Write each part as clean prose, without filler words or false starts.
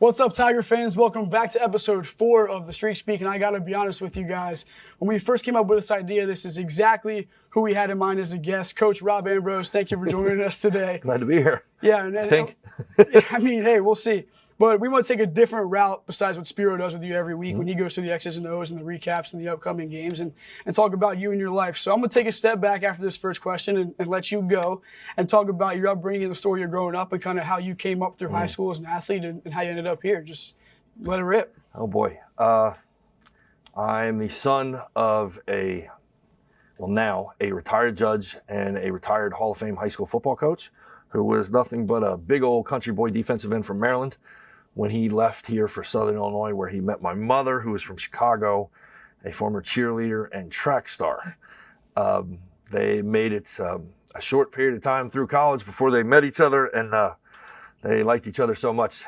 What's up, Tiger fans? Welcome back to episode 4 of The Streak Speak. And I got to be honest with you guys, when we first came up with this idea, this is exactly who we had in mind as a guest. Coach Rob Ambrose, thank you for joining us today. Glad to be here. Yeah, I think. I mean, hey, we'll see. But we want to take a different route besides what Spiro does with you every week when he goes through the X's and O's and the recaps and the upcoming games and talk about you and your life. So I'm going to take a step back after this first question and let you go and talk about your upbringing and the story of growing up and kind of how you came up through high school as an athlete and how you ended up here. Just let it rip. Oh, boy. I'm the son of now a retired judge and a retired Hall of Fame high school football coach who was nothing but a big old country boy defensive end from Maryland. When he left here for Southern Illinois, where he met my mother, who was from Chicago, a former cheerleader and track star. They made it a short period of time through college before they met each other, and they liked each other so much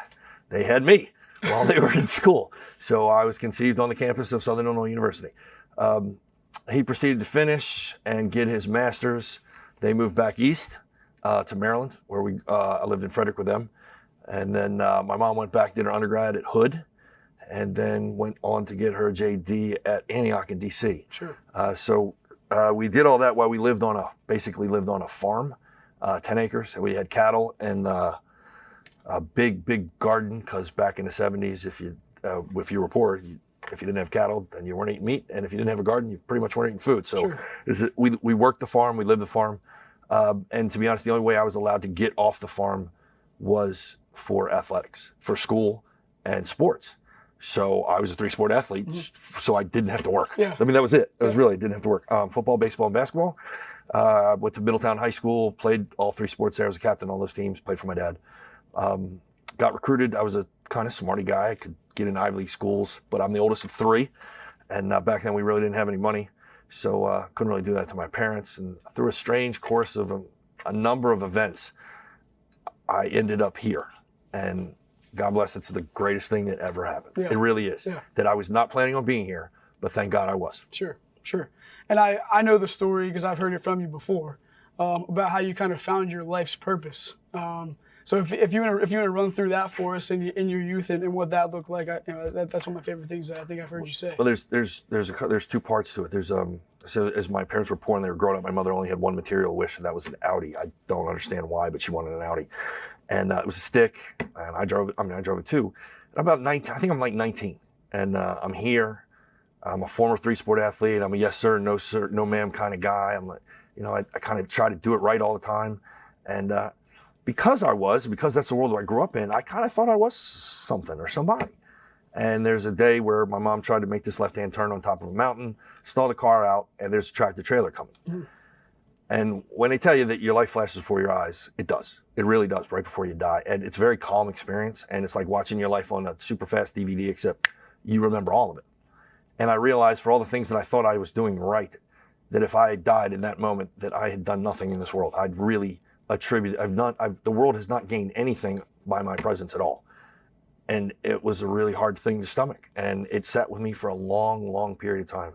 they had me while they were in school. So I was conceived on the campus of Southern Illinois University. He proceeded to finish and get his master's. They moved back east to Maryland, where I lived in Frederick with them. And then my mom went back, did her undergrad at Hood, and then went on to get her JD at Antioch in D.C. Sure. So we did all that while we basically lived on a farm, 10 acres. We had cattle and a big garden, because back in the 70s, if you were poor, if you didn't have cattle, then you weren't eating meat. And if you didn't have a garden, you pretty much weren't eating food. So sure. We worked the farm, we lived the farm. And to be honest, the only way I was allowed to get off the farm was for athletics, for school and sports. So I was a 3-sport athlete, so I didn't have to work. Yeah. I mean, that was it. It was really, didn't have to work. Football, baseball, and basketball. Went to Middletown High School, played all 3 sports there. I was a captain on those teams, played for my dad. Got recruited. I was a kind of smarty guy. I could get in Ivy League schools, but I'm the oldest of 3. And back then we really didn't have any money. So couldn't really do that to my parents. And through a strange course of a number of events, I ended up here. And God bless, it's the greatest thing that ever happened. Yeah. It really is. Yeah. That I was not planning on being here, but thank God I was. Sure. And I know the story because I've heard it from you before about how you kind of found your life's purpose. So if you want to run through that for us in your youth and what that looked like, that's one of my favorite things that I think I've heard you say. Well, there's 2 parts to it. There's so as my parents were poor and they were growing up, my mother only had one material wish, and that was an Audi. I don't understand why, but she wanted an Audi. And it was a stick, and I drove it too. And I'm about 19, I think I'm like 19, and I'm here. I'm a former 3-sport athlete. I'm a yes sir, no sir, no ma'am kind of guy. I'm like, I kind of try to do it right all the time. And because that's the world that I grew up in, I kind of thought I was something or somebody. And there's a day where my mom tried to make this left-hand turn on top of a mountain, stalled the car out, and there's a tractor trailer coming. Mm-hmm. And when they tell you that your life flashes before your eyes, it does. It really does, right before you die. And it's a very calm experience. And it's like watching your life on a super fast DVD, except you remember all of it. And I realized for all the things that I thought I was doing right, that if I had died in that moment, that I had done nothing in this world. I'd really attributed, the world has not gained anything by my presence at all. And it was a really hard thing to stomach. And it sat with me for a long, long period of time.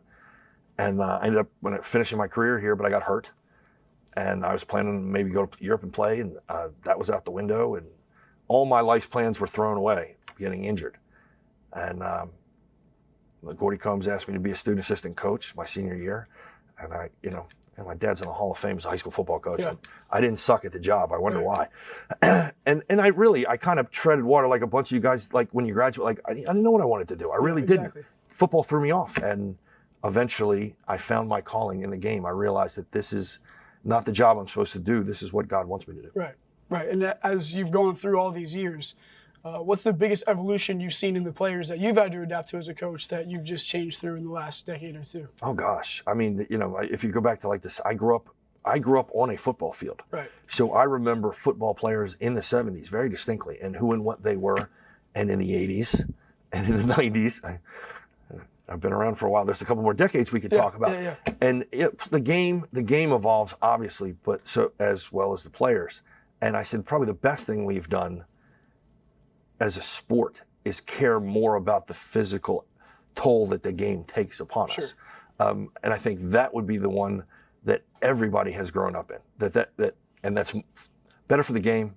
And I ended up finishing my career here, but I got hurt. And I was planning to maybe go to Europe and play, and that was out the window. And all my life's plans were thrown away, getting injured. And Gordy Combs asked me to be a student assistant coach my senior year. And and my dad's in the Hall of Fame as a high school football coach. Yeah. I didn't suck at the job. I wonder why. and I kind of treaded water like a bunch of you guys, like when you graduate, like I didn't know what I wanted to do. I really didn't. Football threw me off. And eventually I found my calling in the game. I realized that this is not the job I'm supposed to do. This is what God wants me to do. Right. And as you've gone through all these years, what's the biggest evolution you've seen in the players that you've had to adapt to as a coach that you've just changed through in the last decade or 2? Oh gosh. I mean, if you go back to like this, I grew up on a football field. Right. So I remember football players in the 70s very distinctly, and who and what they were, and in the 80s and in the 90s. I've been around for a while. There's a couple more decades we could talk about. Yeah. And the game evolves, obviously, but so as well as the players. And I said probably the best thing we've done as a sport is care more about the physical toll that the game takes upon us. And I think that would be the one that everybody has grown up in. And that's better for the game,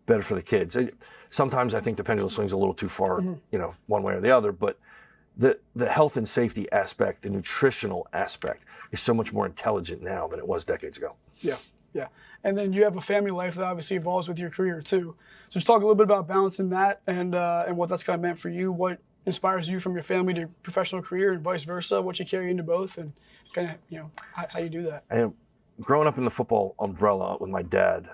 better for the kids. Sometimes I think the pendulum swings a little too far, one way or the other, but the health and safety aspect, the nutritional aspect is so much more intelligent now than it was decades ago. Yeah, yeah. And then you have a family life that obviously evolves with your career too. So just talk a little bit about balancing that and what that's kind of meant for you. What inspires you from your family to professional career and vice versa? What you carry into both, and kind of how you do that. And growing up in the football umbrella with my dad,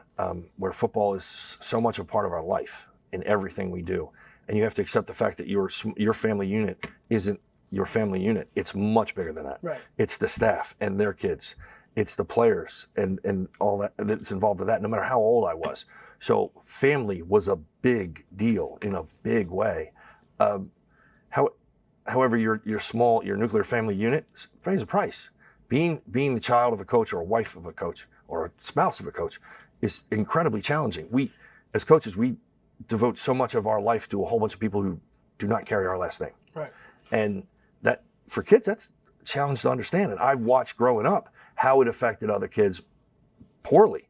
where football is so much a part of our life in everything we do, and you have to accept the fact that your family unit isn't your family unit. It's much bigger than that. Right. It's the staff and their kids. It's the players and all that's involved with that, no matter how old I was. So family was a big deal in a big way. However, your nuclear family unit pays a price. Being the child of a coach or a wife of a coach or a spouse of a coach is incredibly challenging. We, as coaches, we devote so much of our life to a whole bunch of people who do not carry our last name. Right. And that, for kids, that's a challenge to understand. And I've watched growing up how it affected other kids poorly.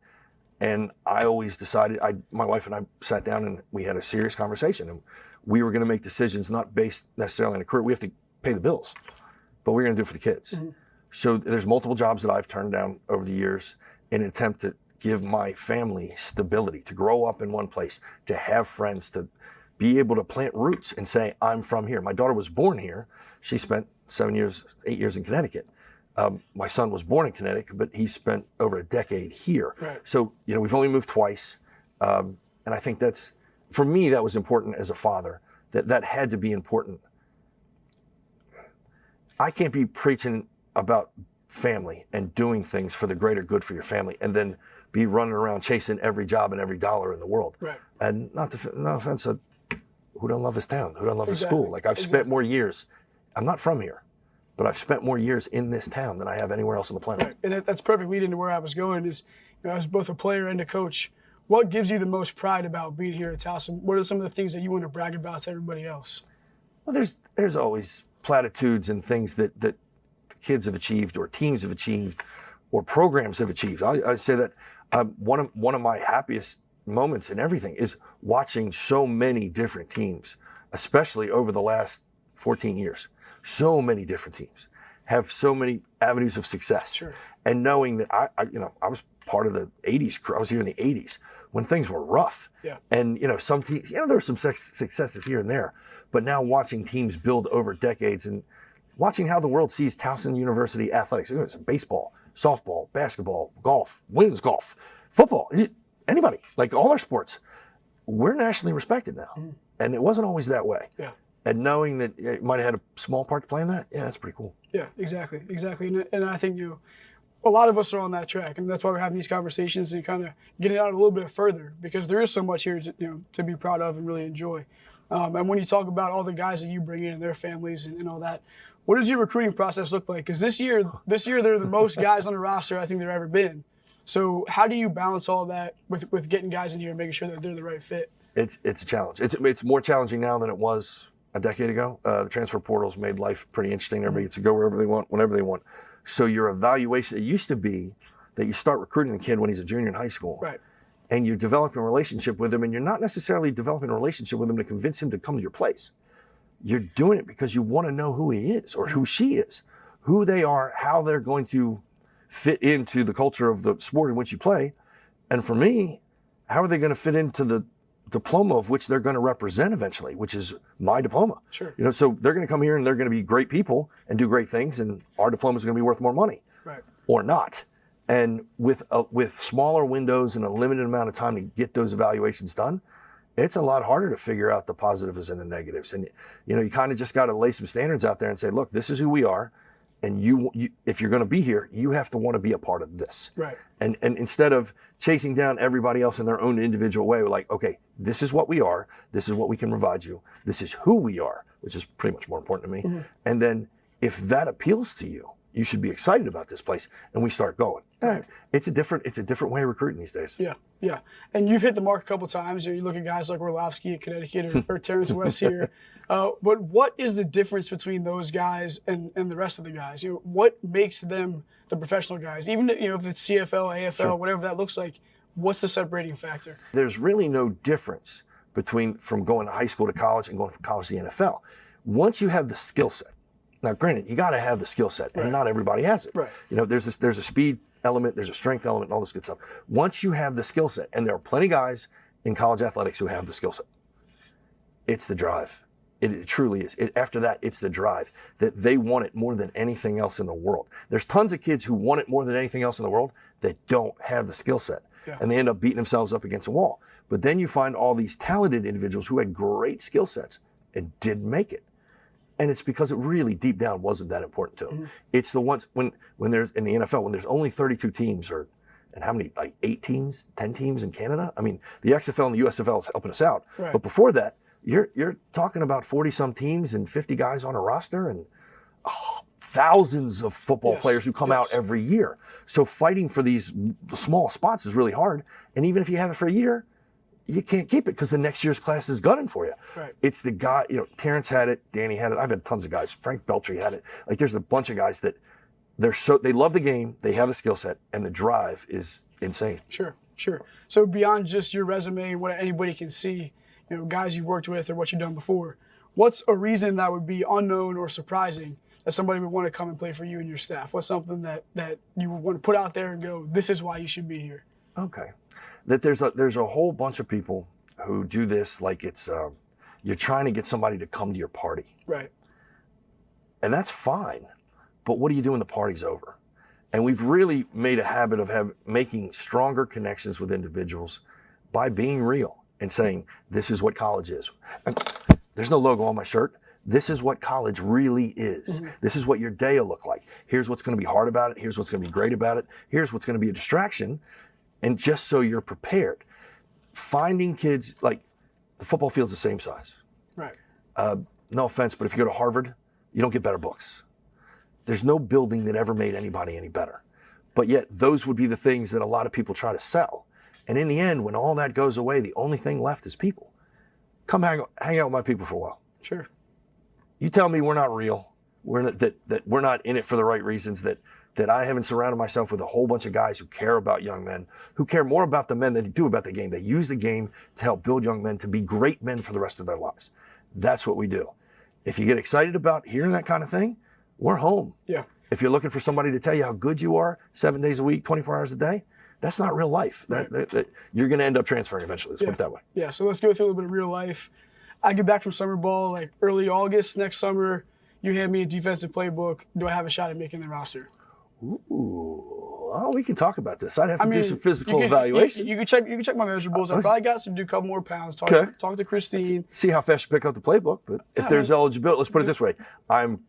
And I always decided, my wife and I sat down and we had a serious conversation. And we were going to make decisions not based necessarily on a career. We have to pay the bills, but we're going to do it for the kids. Mm-hmm. So there's multiple jobs that I've turned down over the years in an attempt to give my family stability, to grow up in one place, to have friends, to be able to plant roots and say, I'm from here. My daughter was born here. She spent 8 years in Connecticut. My son was born in Connecticut, but he spent over a decade here. Right. So, we've only moved twice. And I think for me, that was important as a father, that had to be important. I can't be preaching about family and doing things for the greater good for your family and then be running around chasing every job and every dollar in the world. Right. And no offense, who doesn't love his town? Who doesn't love his school? Like I've spent more years, I'm not from here, but I've spent more years in this town than I have anywhere else on the planet. Right. And that's perfect lead into where I was going is, as both a player and a coach, what gives you the most pride about being here at Towson? What are some of the things that you want to brag about to everybody else? Well, there's always platitudes and things that kids have achieved or teams have achieved or programs have achieved. I say that one of my happiest moments in everything is watching so many different teams, especially over the last 14 years. So many different teams have so many avenues of success. Sure. And knowing that I was part of the 80s crew. I was here in the 80s when things were rough. Yeah. And, some teams, there were some successes here and there, but now watching teams build over decades and watching how the world sees Towson University athletics. It's baseball, softball, basketball, golf, women's golf, football, anybody, like all our sports. We're nationally respected now. Mm. And it wasn't always that way. Yeah. And knowing that it might have had a small part to play in that, yeah, that's pretty cool. Yeah, exactly. And I think a lot of us are on that track, and that's why we're having these conversations and kind of getting out a little bit further because there is so much here to be proud of and really enjoy. And when you talk about all the guys that you bring in and their families and all that, what does your recruiting process look like? Because this year they're the most guys on the roster I think there ever been. So how do you balance all that with getting guys in here and making sure that they're the right fit? It's a challenge. It's more challenging now than it was a decade ago. The transfer portal's made life pretty interesting. Everybody gets to go wherever they want, whenever they want. So your evaluation, it used to be that you start recruiting a kid when he's a junior in high school. Right. And you're developing a relationship with him, and you're not necessarily developing a relationship with him to convince him to come to your place. You're doing it because you want to know who he is or who she is, who they are, how they're going to fit into the culture of the sport in which you play. And for me, how are they going to fit into the diploma of which they're going to represent eventually, which is my diploma. Sure. So they're going to come here and they're going to be great people and do great things, and our diploma is going to be worth more money, right, or not. And with smaller windows and a limited amount of time to get those evaluations done, it's a lot harder to figure out the positives and the negatives. And you kind of just got to lay some standards out there and say, look, this is who we are, and you if you're going to be here, you have to want to be a part of this. Right. And instead of chasing down everybody else in their own individual way, we're like, okay, this is what we are. This is what we can provide you. This is who we are, which is pretty much more important to me. Mm-hmm. And then if that appeals to you, you should be excited about this place. And we start going. It's a different way of recruiting these days. Yeah, yeah. And you've hit the mark a couple of times. You look at guys like Orlovsky at Connecticut or Terrence West here. But what is the difference between those guys and the rest of the guys? What makes them the professional guys? Even if it's CFL, AFL, sure, whatever that looks like, What's the separating factor? There's really no difference from going to high school to college and going from college to the NFL. Once you have the skill set, now granted, you got to have the skill set, and not everybody has it. Right. You know, there's a speed element, there's a strength element, and all this good stuff. Once you have the skill set, and there are plenty of guys in college athletics who have the skill set, it's the drive. It truly is. After that, it's the drive that they want it more than anything else in the world. There's tons of kids who want it more than anything else in the world that don't have the skill set, and they end up beating themselves up against a wall. But then you find all these talented individuals who had great skill sets and didn't make it. And it's because it really deep down wasn't that important to them. It's the ones when there's in the NFL, when there's only 32 teams and how many, like 8 teams, 10 teams in Canada? I mean, the XFL and the USFL is helping us out. Right. But before that, you're talking about 40 some teams and 50 guys on a roster and thousands of football players who come out every year. So fighting for these small spots is really hard. And even if you have it for a year, you can't keep it because the next year's class is gunning for you. Right. It's the guy, Terrence had it, Danny had it. I've had tons of guys. Frank Beltry had it. Like there's a bunch of guys that they love the game, they have the skill set, and the drive is insane. Sure. So beyond just your resume, what anybody can see, guys you've worked with or what you've done before, what's a reason that would be unknown or surprising that somebody would want to come and play for you and your staff? What's something that you would want to put out there and go, this is why you should be here? Okay. That there's a whole bunch of people who do this like it's you're trying to get somebody to come to your party. Right. And that's fine. But what do you do when the party's over? And we've really made a habit of making stronger connections with individuals by being real and saying, this is what college is. And there's no logo on my shirt. This is what college really is. This is what your day will look like. Here's what's going to be hard about it. Here's what's going to be great about it. Here's what's going to be a distraction. And just so you're prepared, finding kids, like the football field's the same size. Right. No offense, but if you go to Harvard, you don't get better books. There's no building that ever made anybody any better. But yet those would be the things that a lot of people try to sell. And in the end, when all that goes away, the only thing left is people. Come hang out with my people for a while. Sure. You tell me we're not real, that we're not in it for the right reasons, that I haven't surrounded myself with a whole bunch of guys who care about young men, who care more about the men than they do about the game. They use the game to help build young men to be great men for the rest of their lives. That's what we do. If you get excited about hearing that kind of thing, we're home. Yeah. If you're looking for somebody to tell you how good you are 7 days a week, 24 hours a day, that's not real life. Right. You're going to end up transferring eventually. Let's put it that way. Yeah, so let's go through a little bit of real life. I get back from summer ball like early August next summer. You hand me a defensive playbook. Do I have a shot at making the roster? Ooh, well, we can talk about this. I'd have to do some physical evaluation. You can check my measurables. I probably got some do a couple more pounds. Talk to Christine. See how fast you pick up the playbook. But if there's eligibility, let's put it this way: I'm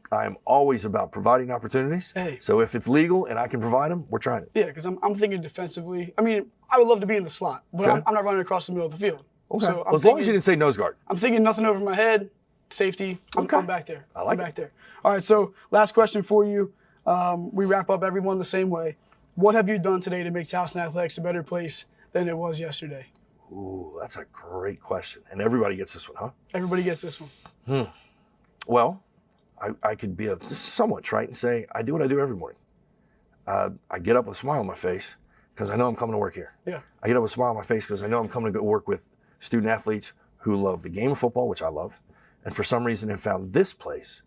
always about providing opportunities. Hey. So if it's legal and I can provide them, we're trying it. Yeah, because I'm thinking defensively. I mean, I would love to be in the slot, but I'm not running across the middle of the field. Okay. So as long as you didn't say nose guard. I'm thinking nothing over my head, safety. I'm back there. I like it. Back there. All right. So last question for you. We wrap up everyone the same way. What have you done today to make Towson Athletics a better place than it was yesterday? Ooh, that's a great question. And everybody gets this one, huh? Everybody gets this one. Well, I could be somewhat trite and say I do what I do every morning. I get up with a smile on my face because I know I'm coming to work here. Yeah. I get up with a smile on my face because I know I'm coming to go work with student athletes who love the game of football, which I love, and for some reason have found this place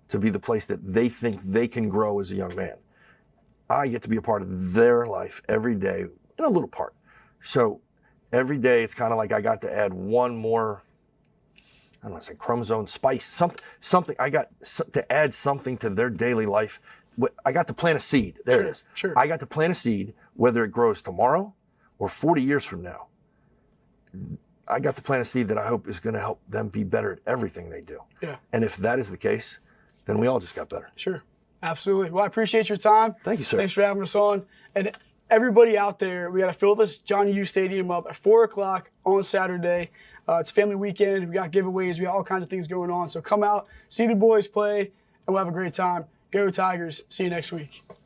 to be the place that they think they can grow as a young man. I get to be a part of their life every day in a little part. So every day it's kind of like I got to add one more, I don't want to say chromosome, spice, something. I got to add something to their daily life. I got to plant a seed. There it is. Sure. I got to plant a seed, whether it grows tomorrow or 40 years from now. I got to plant a seed that I hope is going to help them be better at everything they do. Yeah. And if that is the case, then we all just got better. Sure. Absolutely. Well, I appreciate your time. Thank you, sir. Thanks for having us on. And everybody out there, we got to fill this Johnny U Stadium up at 4 o'clock on Saturday. It's family weekend. We got giveaways. We got all kinds of things going on. So come out, see the boys play, and we'll have a great time. Go Tigers. See you next week.